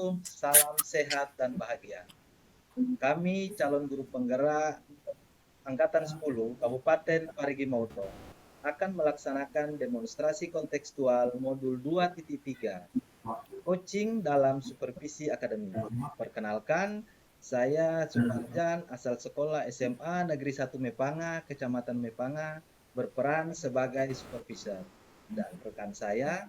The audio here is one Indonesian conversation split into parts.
wabarakatuh. Salam sehat dan bahagia. Kami calon guru penggerak Angkatan 10 Kabupaten Parigi Motong akan melaksanakan demonstrasi kontekstual modul 2.3 coaching dalam supervisi akademik. Perkenalkan, saya Suparjan, asal sekolah SMA Negeri 1 Mepanga, Kecamatan Mepanga, berperan sebagai supervisor. Dan rekan saya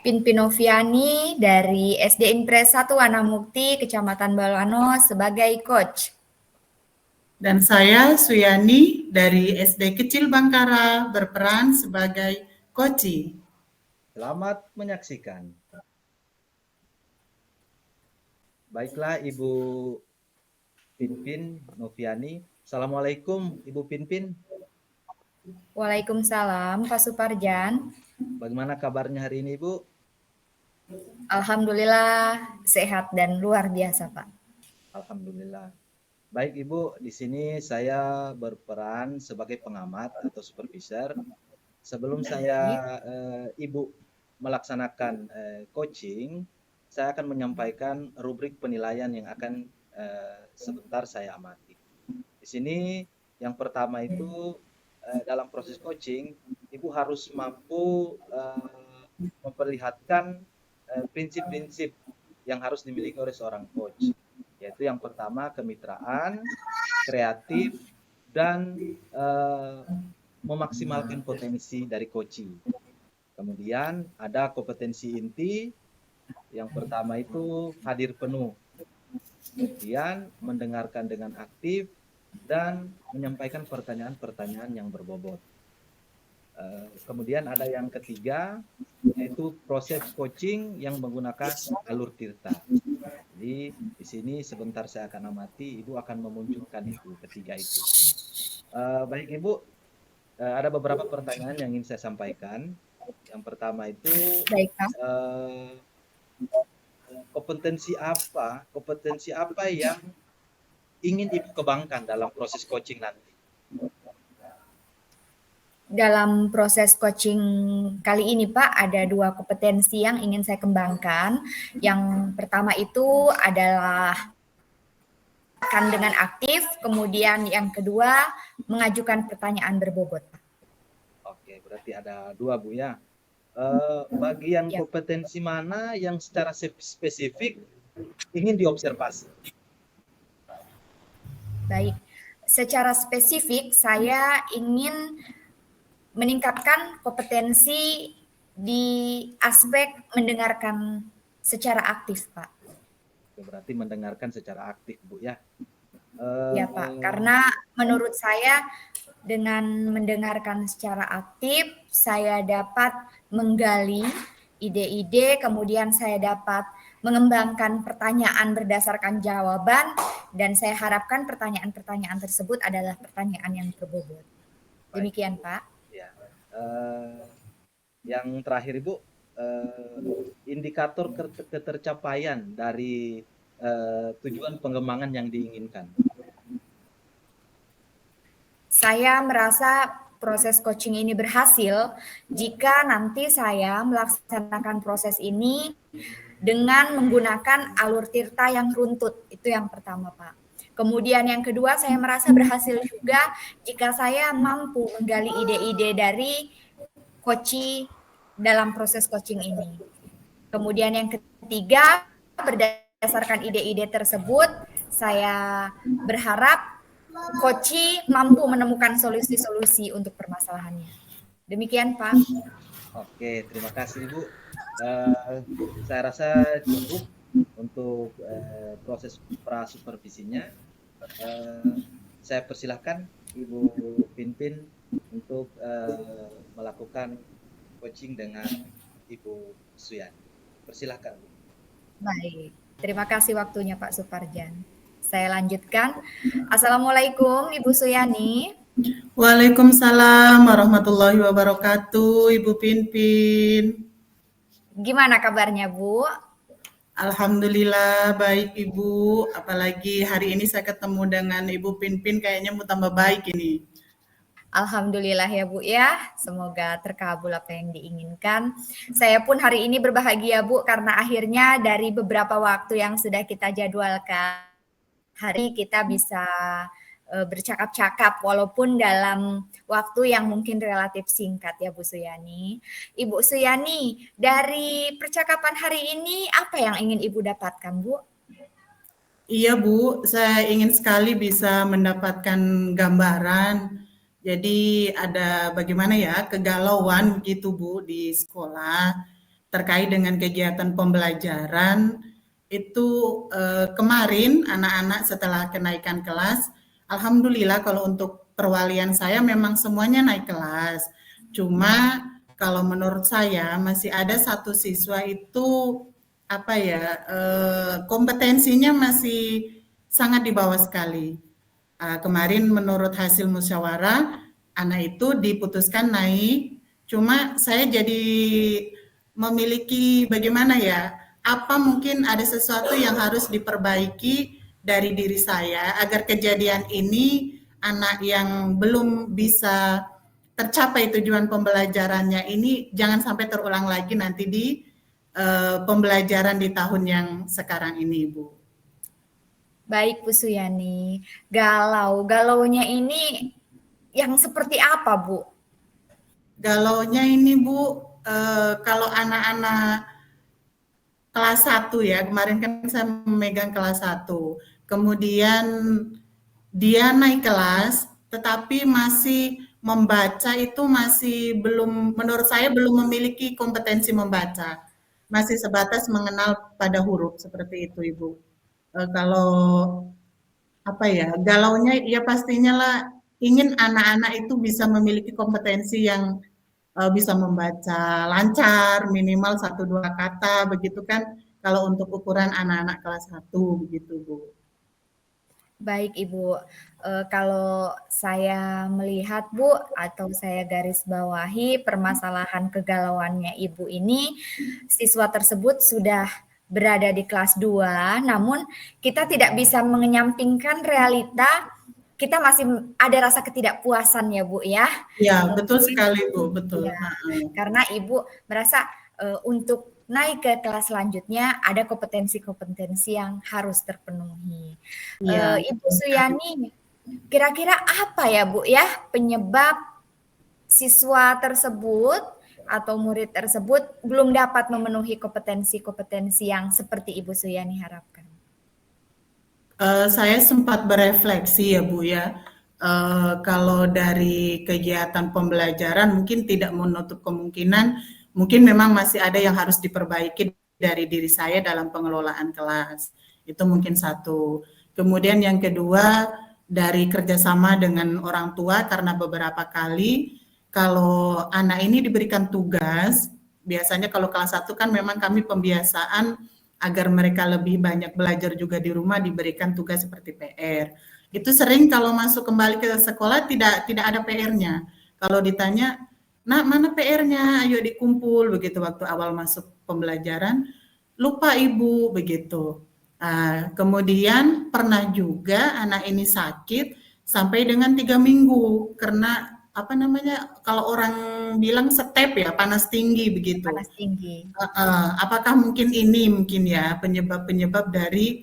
Pinpin Noviani dari SD Impres 1 Wanamukti, Kecamatan Balano sebagai coach. Dan saya Suyani dari SD Kecil Bangkara berperan sebagai coach. Selamat menyaksikan. Baiklah Ibu Pinpin Noviani. Assalamualaikum Ibu Pinpin. Waalaikumsalam Pak Suparjan. Bagaimana kabarnya hari ini Ibu? Alhamdulillah sehat dan luar biasa Pak. Alhamdulillah. Baik Ibu, di sini saya berperan sebagai pengamat atau supervisor. Sebelum Ibu melaksanakan coaching, saya akan menyampaikan rubrik penilaian yang akan sebentar saya amati. Di sini yang pertama itu dalam proses coaching, Ibu harus mampu memperlihatkan prinsip-prinsip yang harus dimiliki oleh seorang coach, yaitu yang pertama kemitraan, kreatif, dan memaksimalkan potensi dari coaching. Kemudian ada kompetensi inti, yang pertama itu hadir penuh, kemudian mendengarkan dengan aktif, dan menyampaikan pertanyaan-pertanyaan yang berbobot. Kemudian ada yang ketiga, yaitu proses coaching yang menggunakan alur tirta. Jadi di sini sebentar saya akan amati, Ibu akan memunculkan itu ketiga itu. Baik Ibu, ada beberapa pertanyaan yang ingin saya sampaikan. Yang pertama itu, kompetensi apa yang ingin Ibu kembangkan dalam proses coaching nanti? Dalam proses coaching kali ini Pak, ada 2 kompetensi yang ingin saya kembangkan. Yang pertama itu adalah kan dengan aktif, kemudian yang kedua mengajukan pertanyaan berbobot. Oke, berarti ada 2 Bu ya. Bagian kompetensi mana yang secara spesifik ingin diobservasi? Baik, secara spesifik saya ingin meningkatkan kompetensi di aspek mendengarkan secara aktif, Pak. Berarti mendengarkan secara aktif, Bu ya? Ya, Pak. Karena menurut saya dengan mendengarkan secara aktif, saya dapat menggali ide-ide, kemudian saya dapat mengembangkan pertanyaan berdasarkan jawaban, dan saya harapkan pertanyaan-pertanyaan tersebut adalah pertanyaan yang berbobot. Demikian, Pak. Ya. Yang terakhir Ibu, indikator ketercapaian dari tujuan pengembangan yang diinginkan. Saya merasa proses coaching ini berhasil jika nanti saya melaksanakan proses ini dengan menggunakan alur tirta yang runtut. Itu yang pertama, Pak. Kemudian yang kedua, saya merasa berhasil juga jika saya mampu menggali ide-ide dari coaching dalam proses coaching ini. Kemudian yang ketiga, berdasarkan ide-ide tersebut, saya berharap coaching mampu menemukan solusi-solusi untuk permasalahannya. Demikian, Pak. Oke, terima kasih Ibu. Saya rasa cukup untuk proses pra-supervisinya. Saya persilahkan Ibu Pinpin untuk melakukan coaching dengan Ibu Suyani. Persilahkan. Baik, terima kasih waktunya Pak Suparjan. Saya lanjutkan. Assalamualaikum Ibu Suyani. Waalaikumsalam warahmatullahi wabarakatuh, Ibu Pinpin. Gimana kabarnya, Bu? Alhamdulillah baik Ibu, apalagi hari ini saya ketemu dengan Ibu Pinpin, kayaknya mau tambah baik ini. Alhamdulillah ya Bu ya, semoga terkabul apa yang diinginkan. Saya pun hari ini berbahagia Bu karena akhirnya dari beberapa waktu yang sudah kita jadwalkan, hari kita bisa bercakap-cakap walaupun dalam waktu yang mungkin relatif singkat ya Bu Suyani. Ibu Suyani, dari percakapan hari ini apa yang ingin Ibu dapatkan Bu? Iya Bu, saya ingin sekali bisa mendapatkan gambaran. Jadi ada bagaimana ya kegalauan gitu Bu di sekolah terkait dengan kegiatan pembelajaran. Itu kemarin anak-anak setelah kenaikan kelas, alhamdulillah kalau untuk perwalian saya memang semuanya naik kelas. Cuma kalau menurut saya masih ada satu siswa itu apa ya, kompetensinya masih sangat di bawah sekali. Kemarin menurut hasil musyawarah, anak itu diputuskan naik, cuma saya jadi memiliki bagaimana ya, apa mungkin ada sesuatu yang harus diperbaiki dari diri saya agar kejadian ini anak yang belum bisa tercapai tujuan pembelajarannya ini jangan sampai terulang lagi nanti di pembelajaran di tahun yang sekarang ini, Ibu. Baik Bu Suyani, galaunya ini yang seperti apa Bu? Galaunya ini Bu, kalau anak-anak kelas 1 ya, kemarin kan saya memegang kelas 1, kemudian dia naik kelas, tetapi masih membaca itu masih belum, menurut saya belum memiliki kompetensi membaca. Masih sebatas mengenal pada huruf, seperti itu Ibu. Kalau apa ya, galaunya ya pastinya lah ingin anak-anak itu bisa memiliki kompetensi yang bisa membaca lancar, minimal 1-2 kata, begitu kan kalau untuk ukuran anak-anak kelas 1, begitu Bu. Baik Ibu, kalau saya melihat Bu atau saya garis bawahi permasalahan kegalauannya Ibu ini, siswa tersebut sudah berada di kelas 2, namun kita tidak bisa menyampingkan realita, kita masih ada rasa ketidakpuasan ya Bu ya. Ya, betul sekali Bu, betul. Ya, karena Ibu merasa untuk naik ke kelas selanjutnya ada kompetensi-kompetensi yang harus terpenuhi. Ya, Ibu Suyani, kira-kira apa ya Bu ya penyebab siswa tersebut atau murid tersebut belum dapat memenuhi kompetensi-kompetensi yang seperti Ibu Suyani harapkan? Saya sempat berefleksi ya Bu ya, kalau dari kegiatan pembelajaran mungkin tidak menutup kemungkinan mungkin memang masih ada yang harus diperbaiki dari diri saya dalam pengelolaan kelas. Itu mungkin satu. Kemudian yang kedua, dari kerjasama dengan orang tua karena beberapa kali kalau anak ini diberikan tugas, biasanya kalau kelas 1 kan memang kami pembiasaan agar mereka lebih banyak belajar juga di rumah diberikan tugas seperti PR. Itu sering kalau masuk kembali ke sekolah tidak ada PR-nya. Kalau ditanya, "Nak, mana PR-nya? Ayo dikumpul," begitu waktu awal masuk pembelajaran. "Lupa Ibu," begitu. Kemudian pernah juga anak ini sakit sampai dengan 3 minggu karena apa namanya, kalau orang bilang step ya, panas tinggi begitu. Panas tinggi. Apakah mungkin ini mungkin ya penyebab-penyebab dari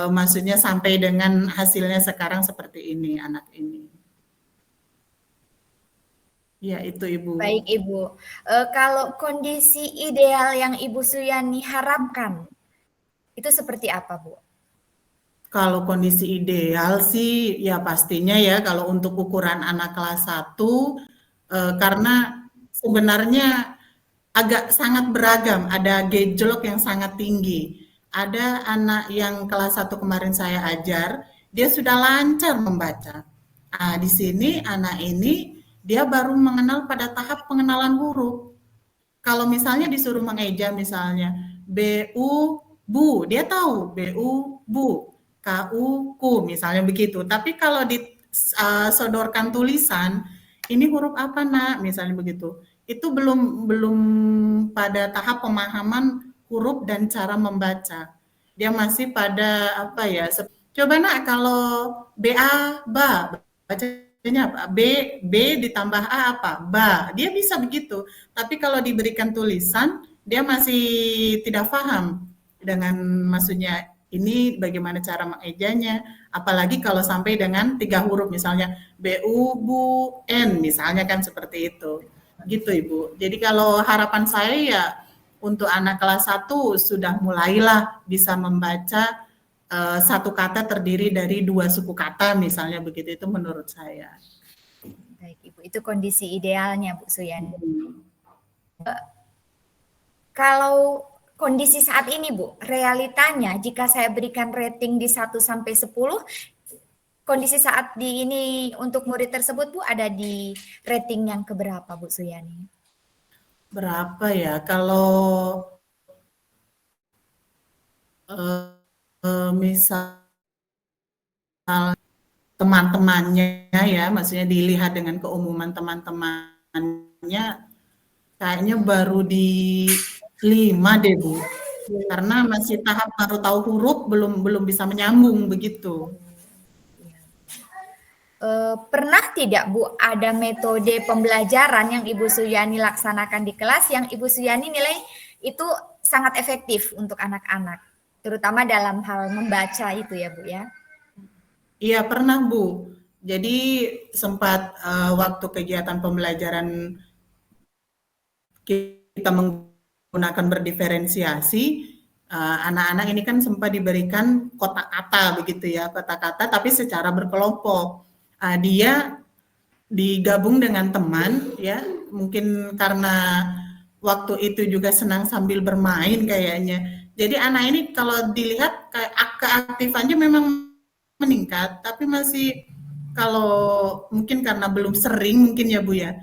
maksudnya sampai dengan hasilnya sekarang seperti ini anak ini. Ya, itu Ibu. Baik Ibu, kalau kondisi ideal yang Ibu Suyani harapkan, itu seperti apa Bu? Kalau kondisi ideal sih ya pastinya ya kalau untuk ukuran anak kelas 1, karena sebenarnya agak sangat beragam, ada gejolak yang sangat tinggi. Ada anak yang kelas 1 kemarin saya ajar, dia sudah lancar membaca. Di sini anak ini dia baru mengenal pada tahap pengenalan huruf. Kalau misalnya disuruh mengeja misalnya BU bu, dia tahu BU bu, KU ku misalnya begitu. Tapi kalau disodorkan tulisan, ini huruf apa nak? Misalnya begitu. Itu belum pada tahap pemahaman huruf dan cara membaca. Dia masih pada apa ya? Coba nak kalau BA ba baca apa? B ditambah A apa? Ba. Dia bisa begitu. Tapi kalau diberikan tulisan, dia masih tidak paham dengan maksudnya ini bagaimana cara mengejanya. Apalagi kalau sampai dengan 3 huruf, misalnya B, U, Bu, N, misalnya kan seperti itu. Gitu Ibu. Jadi kalau harapan saya ya untuk anak kelas 1 sudah mulailah bisa membaca satu kata terdiri dari 2 suku kata misalnya begitu, itu menurut saya. Baik Ibu, itu kondisi idealnya Bu Suyani. Kalau kondisi saat ini Bu, realitanya jika saya berikan rating di 1 sampai 10, kondisi saat di ini untuk murid tersebut Bu ada di rating yang keberapa Bu Suyani? Berapa ya? Kalau misal teman-temannya ya, maksudnya dilihat dengan keumuman teman-temannya, kayaknya baru di 5 deh Bu, karena masih tahap baru tahu huruf, belum bisa menyambung begitu. Pernah tidak Bu ada metode pembelajaran yang Ibu Suyani laksanakan di kelas yang Ibu Suyani nilai itu sangat efektif untuk anak-anak, terutama dalam hal membaca itu ya Bu ya? Iya pernah Bu. Jadi sempat waktu kegiatan pembelajaran kita menggunakan berdiferensiasi, anak-anak ini kan sempat diberikan kotak kata begitu ya, kotak kata tapi secara berkelompok. Dia digabung dengan teman ya, mungkin karena waktu itu juga senang sambil bermain kayaknya. Jadi anak ini kalau dilihat kayak keaktifannya memang meningkat, tapi masih kalau mungkin karena belum sering mungkin ya Bu ya,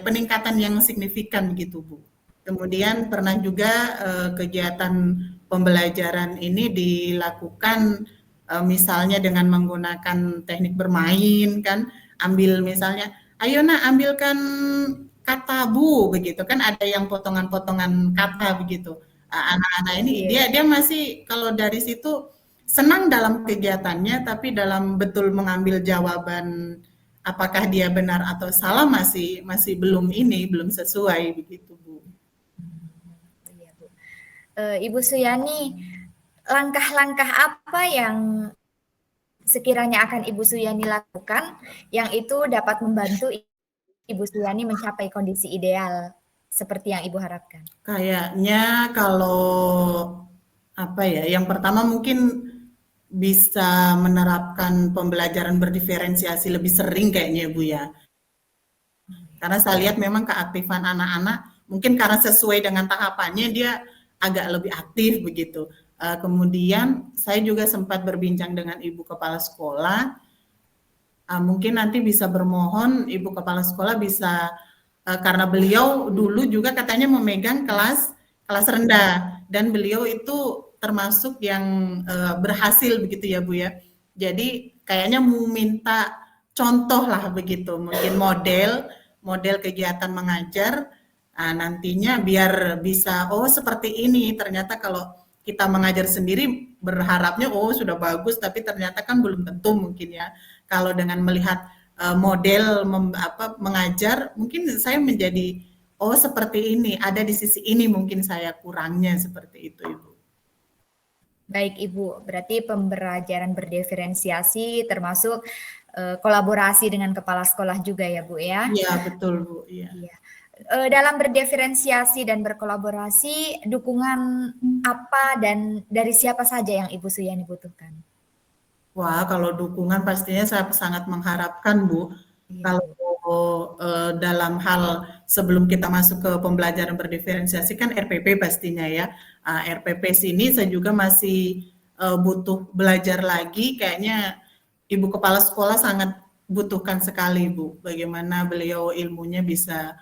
peningkatan yang signifikan gitu Bu. Kemudian pernah juga kegiatan pembelajaran ini dilakukan misalnya dengan menggunakan teknik bermain kan, ambil misalnya, ayo nak ambilkan kata Bu begitu kan, ada yang potongan-potongan kata begitu. Anak-anak ini dia masih kalau dari situ senang dalam kegiatannya, tapi dalam betul mengambil jawaban apakah dia benar atau salah masih belum sesuai begitu Bu. Iya, Bu. Ibu Suyani, langkah-langkah apa yang sekiranya akan Ibu Suyani lakukan yang itu dapat membantu Ibu Suyani mencapai kondisi ideal seperti yang Ibu harapkan? Kayaknya kalau yang pertama mungkin bisa menerapkan pembelajaran berdiferensiasi lebih sering kayaknya Bu ya. Karena saya lihat memang keaktifan anak-anak mungkin karena sesuai dengan tahapannya dia agak lebih aktif begitu. Kemudian saya juga sempat berbincang dengan Ibu Kepala Sekolah. Mungkin nanti bisa bermohon Ibu Kepala Sekolah bisa karena beliau dulu juga katanya memegang kelas rendah dan beliau itu termasuk yang berhasil begitu ya Bu ya. Jadi kayaknya mau minta contoh lah begitu, mungkin model kegiatan mengajar nantinya biar bisa seperti ini. Ternyata kalau kita mengajar sendiri berharapnya sudah bagus, tapi ternyata kan belum tentu mungkin ya. Kalau dengan melihat model mengajar, mungkin saya menjadi seperti ini, ada di sisi ini mungkin saya kurangnya seperti itu Ibu. Baik Ibu, berarti pembelajaran berdiferensiasi termasuk kolaborasi dengan kepala sekolah juga ya Bu ya? Iya betul Bu. Iya. Dalam berdiferensiasi dan berkolaborasi, dukungan apa dan dari siapa saja yang Ibu Suyani butuhkan? Wah, kalau dukungan pastinya saya sangat mengharapkan Bu. Iya. Kalau dalam hal sebelum kita masuk ke pembelajaran berdiferensiasi kan RPP pastinya ya. RPP sini saya juga masih butuh belajar lagi. Kayaknya Ibu Kepala Sekolah sangat butuhkan sekali Bu. Bagaimana beliau ilmunya bisa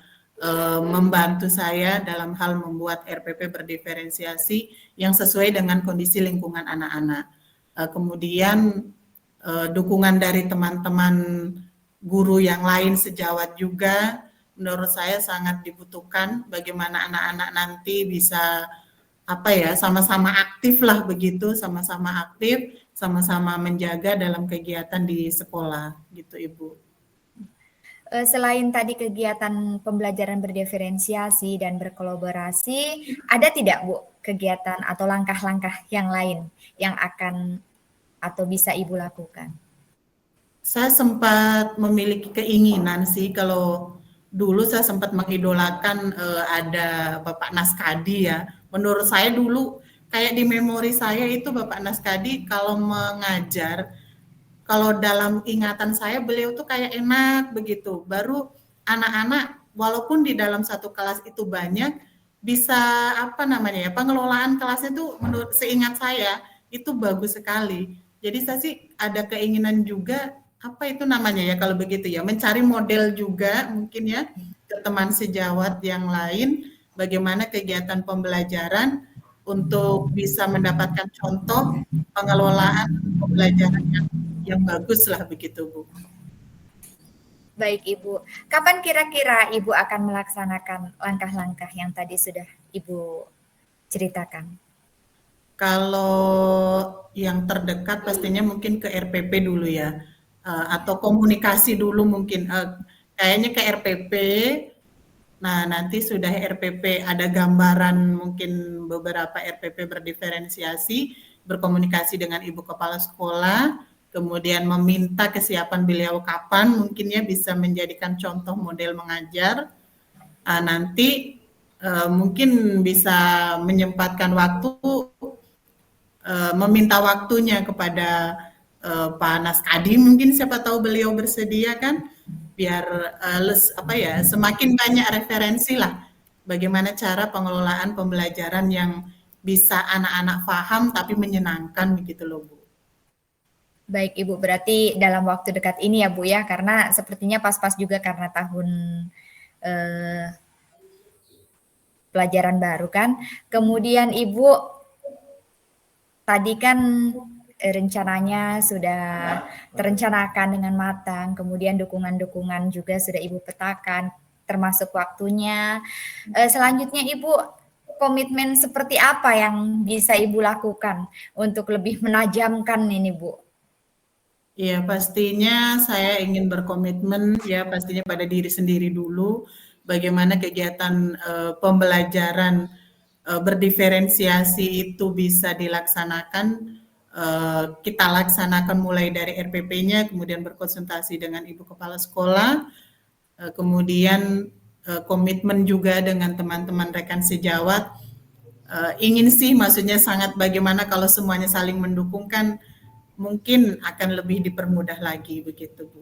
membantu saya dalam hal membuat RPP berdiferensiasi yang sesuai dengan kondisi lingkungan anak-anak. Kemudian dukungan dari teman-teman guru yang lain sejawat juga menurut saya sangat dibutuhkan. Bagaimana anak-anak nanti bisa sama-sama aktif lah begitu, sama-sama aktif sama-sama menjaga dalam kegiatan di sekolah gitu Ibu. Selain tadi kegiatan pembelajaran berdiferensiasi dan berkolaborasi, ada tidak Bu kegiatan atau langkah-langkah yang lain yang akan atau bisa Ibu lakukan? Saya sempat memiliki keinginan sih, kalau dulu saya sempat mengidolakan ada Bapak Naskadi ya. Menurut saya dulu kayak di memori saya itu Bapak Naskadi kalau mengajar, kalau dalam ingatan saya beliau tuh kayak enak begitu. Baru anak-anak walaupun di dalam satu kelas itu banyak, bisa apa namanya ya, pengelolaan kelasnya tuh menurut seingat saya itu bagus sekali. Jadi saya sih ada keinginan juga, apa itu namanya ya kalau begitu ya, mencari model juga mungkin ya ke teman sejawat yang lain, bagaimana kegiatan pembelajaran untuk bisa mendapatkan contoh pengelolaan pembelajaran yang bagus lah begitu Bu. Baik Ibu, kapan kira-kira Ibu akan melaksanakan langkah-langkah yang tadi sudah Ibu ceritakan? Kalau yang terdekat pastinya mungkin ke RPP dulu ya, atau komunikasi dulu mungkin, kayaknya ke RPP. Nah, nanti sudah RPP ada gambaran, mungkin beberapa RPP berdiferensiasi, berkomunikasi dengan Ibu Kepala Sekolah, kemudian meminta kesiapan beliau kapan mungkin ya bisa menjadikan contoh model mengajar. Nanti mungkin bisa menyempatkan waktu, meminta waktunya kepada Pak Naskadi, mungkin siapa tahu beliau bersedia kan, biar semakin banyak referensi lah bagaimana cara pengelolaan pembelajaran yang bisa anak-anak paham tapi menyenangkan begitu loh Bu. Baik Ibu, berarti dalam waktu dekat ini ya Bu ya, karena sepertinya pas-pas juga karena tahun pelajaran baru kan. Kemudian Ibu tadi kan rencananya sudah terencanakan dengan matang, kemudian dukungan-dukungan juga sudah Ibu petakan, termasuk waktunya. Selanjutnya Ibu, komitmen seperti apa yang bisa Ibu lakukan untuk lebih menajamkan ini Bu? Iya, pastinya saya ingin berkomitmen ya pastinya pada diri sendiri dulu, bagaimana kegiatan pembelajaran berdiferensiasi itu bisa dilaksanakan. Kita laksanakan mulai dari RPP-nya, kemudian berkonsultasi dengan Ibu Kepala Sekolah, kemudian komitmen juga dengan teman-teman rekan sejawat. Ingin sih maksudnya sangat bagaimana kalau semuanya saling mendukung kan mungkin akan lebih dipermudah lagi begitu Bu.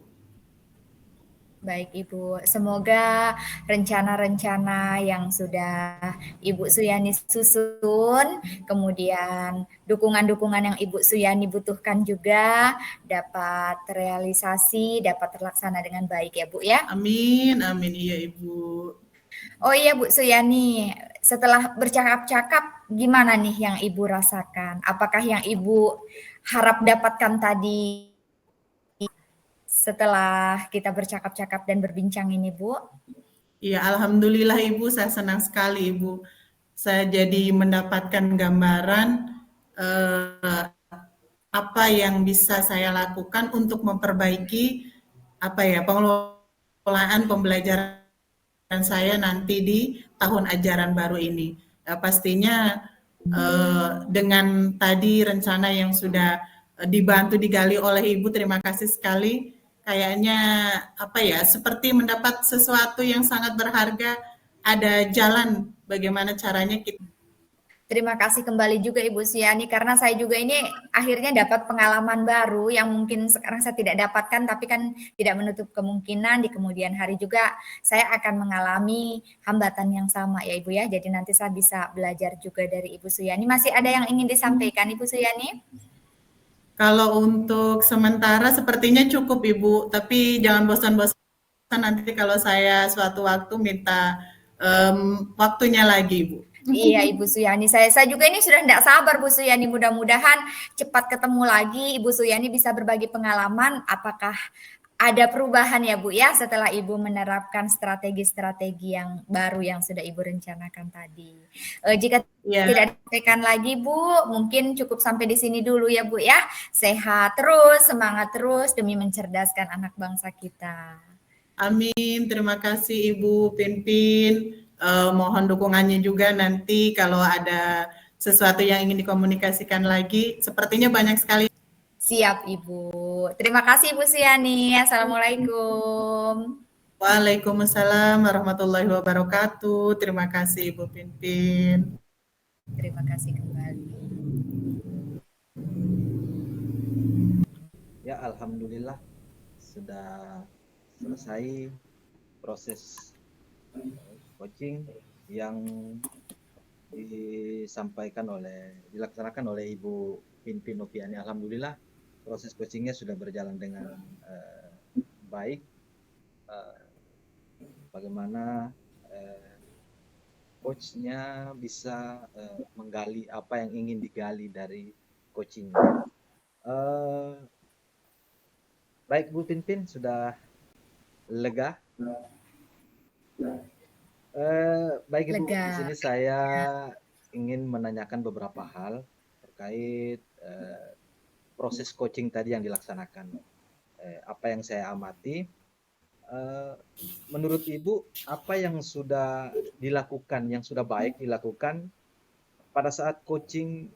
Baik Ibu, semoga rencana-rencana yang sudah Ibu Suyani susun, kemudian dukungan-dukungan yang Ibu Suyani butuhkan juga dapat terrealisasi, dapat terlaksana dengan baik ya Bu ya. Amin, amin iya Ibu. Oh iya Bu Suyani, setelah bercakap-cakap gimana nih yang Ibu rasakan? Apakah yang Ibu harap dapatkan tadi setelah kita bercakap-cakap dan berbincang ini, Bu? Iya, alhamdulillah Ibu, saya senang sekali Ibu. Saya jadi mendapatkan gambaran apa yang bisa saya lakukan untuk memperbaiki pengelolaan pembelajaran saya nanti di tahun ajaran baru ini. Pastinya dengan tadi rencana yang sudah dibantu digali oleh Ibu, terima kasih sekali. Kayaknya seperti mendapat sesuatu yang sangat berharga, ada jalan bagaimana caranya kita. Terima kasih kembali juga Ibu Suyani, karena saya juga ini akhirnya dapat pengalaman baru yang mungkin sekarang saya tidak dapatkan, tapi kan tidak menutup kemungkinan di kemudian hari juga saya akan mengalami hambatan yang sama ya Ibu ya. Jadi nanti saya bisa belajar juga dari Ibu Suyani. Masih ada yang ingin disampaikan Ibu Suyani? Kalau untuk sementara sepertinya cukup Ibu, tapi jangan bosan-bosan nanti kalau saya suatu waktu minta waktunya lagi Ibu. Iya Ibu Suyani, saya juga ini sudah tidak sabar Bu Suyani, mudah-mudahan cepat ketemu lagi Ibu Suyani bisa berbagi pengalaman, apakah ada perubahan ya Bu ya setelah Ibu menerapkan strategi-strategi yang baru yang sudah Ibu rencanakan tadi. Jika Ya, tidak disampaikan lagi Bu, mungkin cukup sampai di sini dulu ya Bu ya. Sehat terus, semangat terus demi mencerdaskan anak bangsa kita. amin. Terima kasih Ibu Pinpin. Mohon dukungannya juga nanti kalau ada sesuatu yang ingin dikomunikasikan lagi. Sepertinya banyak sekali. Siap Ibu. Terima kasih Ibu Siani. Assalamualaikum. Waalaikumsalam warahmatullahi wabarakatuh. Terima kasih Ibu Pinpin. Terima kasih kembali. Ya, alhamdulillah sudah selesai proses coaching yang dilaksanakan oleh Ibu Pinpin Noviani. Alhamdulillah proses coachingnya sudah berjalan dengan baik. Bagaimana coachnya bisa menggali apa yang ingin digali dari coaching. Baik Bu Pinpin, sudah lega? Baik Ibu, Lega. di sini saya ingin menanyakan beberapa hal terkait proses coaching tadi yang dilaksanakan. Apa yang saya amati, menurut Ibu, apa yang sudah dilakukan, yang sudah baik dilakukan pada saat coaching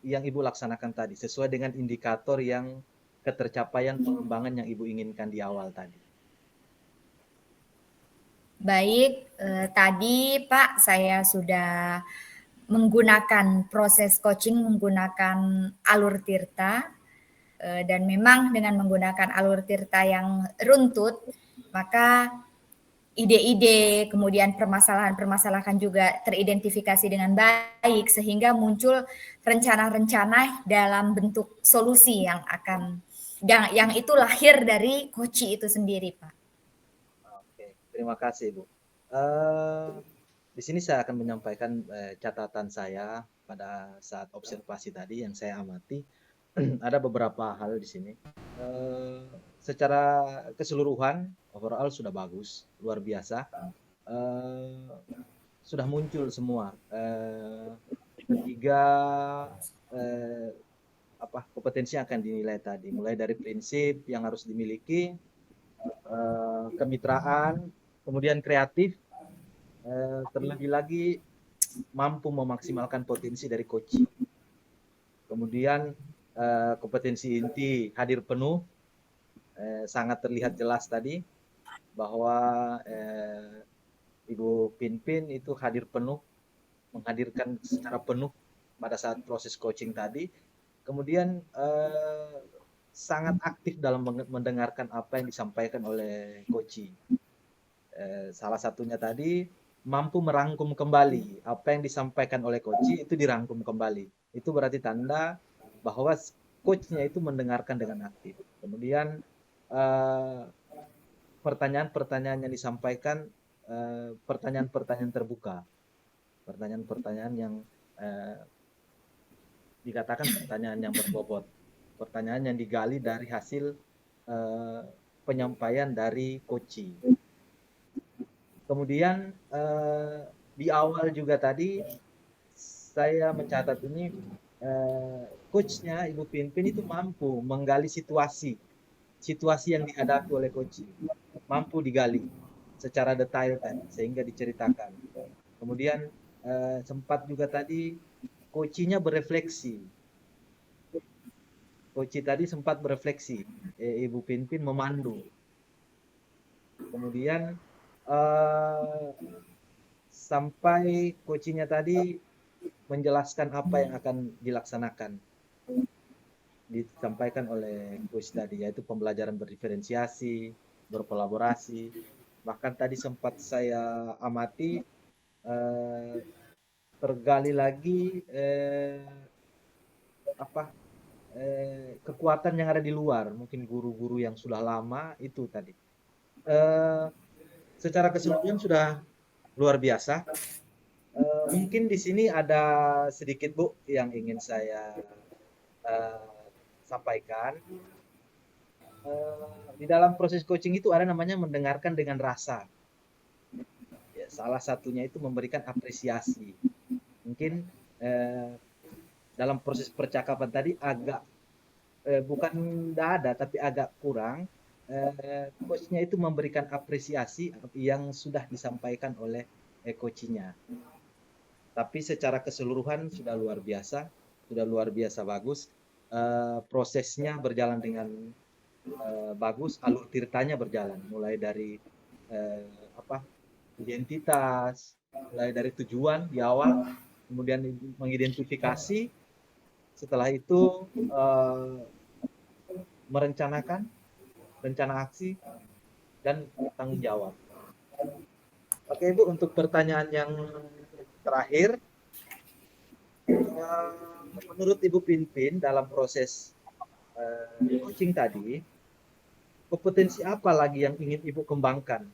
yang Ibu laksanakan tadi, sesuai dengan indikator yang ketercapaian pengembangan yang Ibu inginkan di awal tadi? Baik, tadi Pak saya sudah menggunakan proses coaching menggunakan alur tirta, dan memang dengan menggunakan alur tirta yang runtut, maka ide-ide, kemudian permasalahan-permasalahan juga teridentifikasi dengan baik sehingga muncul rencana-rencana dalam bentuk solusi yang itu lahir dari coaching itu sendiri, Pak. Oke, terima kasih Bu. Di sini saya akan menyampaikan catatan saya pada saat observasi tadi yang saya amati. Ada beberapa hal di sini. Secara keseluruhan, overall sudah bagus, luar biasa. Sudah muncul semua ketiga kompetensi yang akan dinilai tadi, mulai dari prinsip yang harus dimiliki, kemitraan, kemudian kreatif, terlebih lagi mampu memaksimalkan potensi dari coach. Kemudian kompetensi inti hadir penuh, sangat terlihat jelas tadi bahwa Ibu Pinpin itu hadir penuh, menghadirkan secara penuh pada saat proses coaching tadi. Kemudian sangat aktif dalam mendengarkan apa yang disampaikan oleh coach. Salah satunya tadi mampu merangkum kembali apa yang disampaikan oleh coach itu dirangkum kembali. Itu berarti tanda bahwa coachnya itu mendengarkan dengan aktif. Kemudian pertanyaan-pertanyaan yang disampaikan pertanyaan-pertanyaan terbuka, pertanyaan-pertanyaan yang dikatakan pertanyaan yang berbobot, pertanyaan yang digali dari hasil penyampaian dari coach. Kemudian di awal juga tadi saya mencatat ini coachnya Ibu Pinpin itu mampu menggali situasi yang dihadapi oleh coach, mampu digali secara detail tadi sehingga diceritakan. Kemudian sempat juga tadi coachnya berefleksi. Coach tadi sempat berefleksi, Ibu Pinpin memandu. Kemudian sampai coachnya tadi menjelaskan apa yang akan dilaksanakan, disampaikan oleh coach tadi, yaitu pembelajaran berdiferensiasi, berkolaborasi. Bahkan tadi sempat saya amati tergali lagi kekuatan yang ada di luar, mungkin guru-guru yang sudah lama itu tadi. Secara keseluruhan sudah luar biasa. Mungkin di sini ada sedikit Bu yang ingin saya sampaikan. di dalam proses coaching itu ada namanya mendengarkan dengan rasa. Ya, salah satunya itu memberikan apresiasi. Mungkin dalam proses percakapan tadi agak bukan tidak ada tapi agak kurang. Coachnya itu memberikan apresiasi yang sudah disampaikan oleh coachnya. Tapi secara keseluruhan sudah luar biasa bagus. Prosesnya berjalan dengan bagus, alur tirtanya berjalan, mulai dari identitas, mulai dari tujuan di awal, kemudian mengidentifikasi, setelah itu merencanakan, rencana aksi, dan tanggung jawab. Oke Bu, untuk pertanyaan yang terakhir, menurut Ibu Pinpin dalam proses coaching tadi, kompetensi apa lagi yang ingin Ibu kembangkan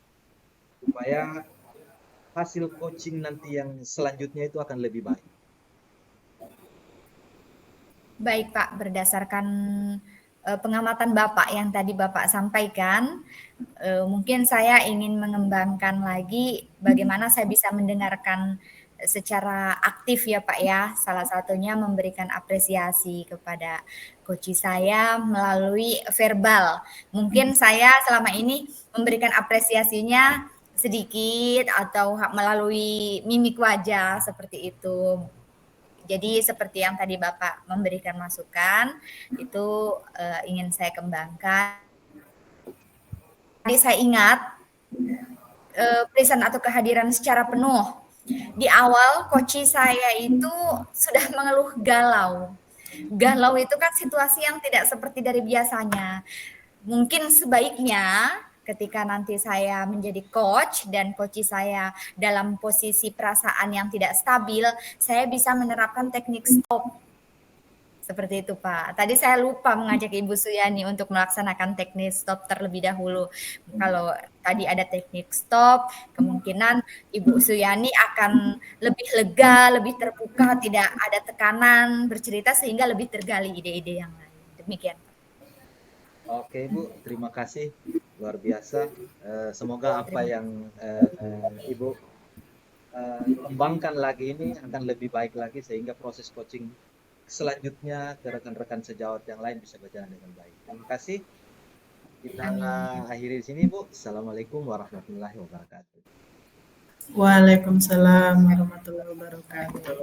supaya hasil coaching nanti yang selanjutnya itu akan lebih baik? Baik Pak, berdasarkan pengamatan Bapak yang tadi Bapak sampaikan, mungkin saya ingin mengembangkan lagi bagaimana saya bisa mendengarkan secara aktif ya Pak ya. Salah satunya memberikan apresiasi kepada coach saya melalui verbal. Mungkin saya selama ini memberikan apresiasinya sedikit atau melalui mimik wajah seperti itu. Jadi seperti yang tadi Bapak memberikan masukan, itu ingin saya kembangkan. Tadi saya ingat present atau kehadiran secara penuh. Di awal coach saya itu sudah mengeluh galau. Galau itu kan situasi yang tidak seperti dari biasanya. Mungkin sebaiknya ketika nanti saya menjadi coach dan coach saya dalam posisi perasaan yang tidak stabil, saya bisa menerapkan teknik stop. Seperti itu Pak. Tadi saya lupa mengajak Ibu Suyani untuk melaksanakan teknik stop terlebih dahulu. Kalau tadi ada teknik stop, kemungkinan Ibu Suyani akan lebih lega, lebih terbuka, tidak ada tekanan, bercerita sehingga lebih tergali ide-ide yang lain. Demikian. Oke Bu, terima kasih, luar biasa. Semoga apa yang Ibu kembangkan lagi ini akan lebih baik lagi sehingga proses coaching selanjutnya ke rekan-rekan sejawat yang lain bisa berjalan dengan baik. Terima kasih. Kita akhiri di sini Bu. Assalamualaikum warahmatullahi wabarakatuh. Waalaikumsalam warahmatullahi wabarakatuh.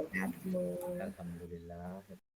Alhamdulillah.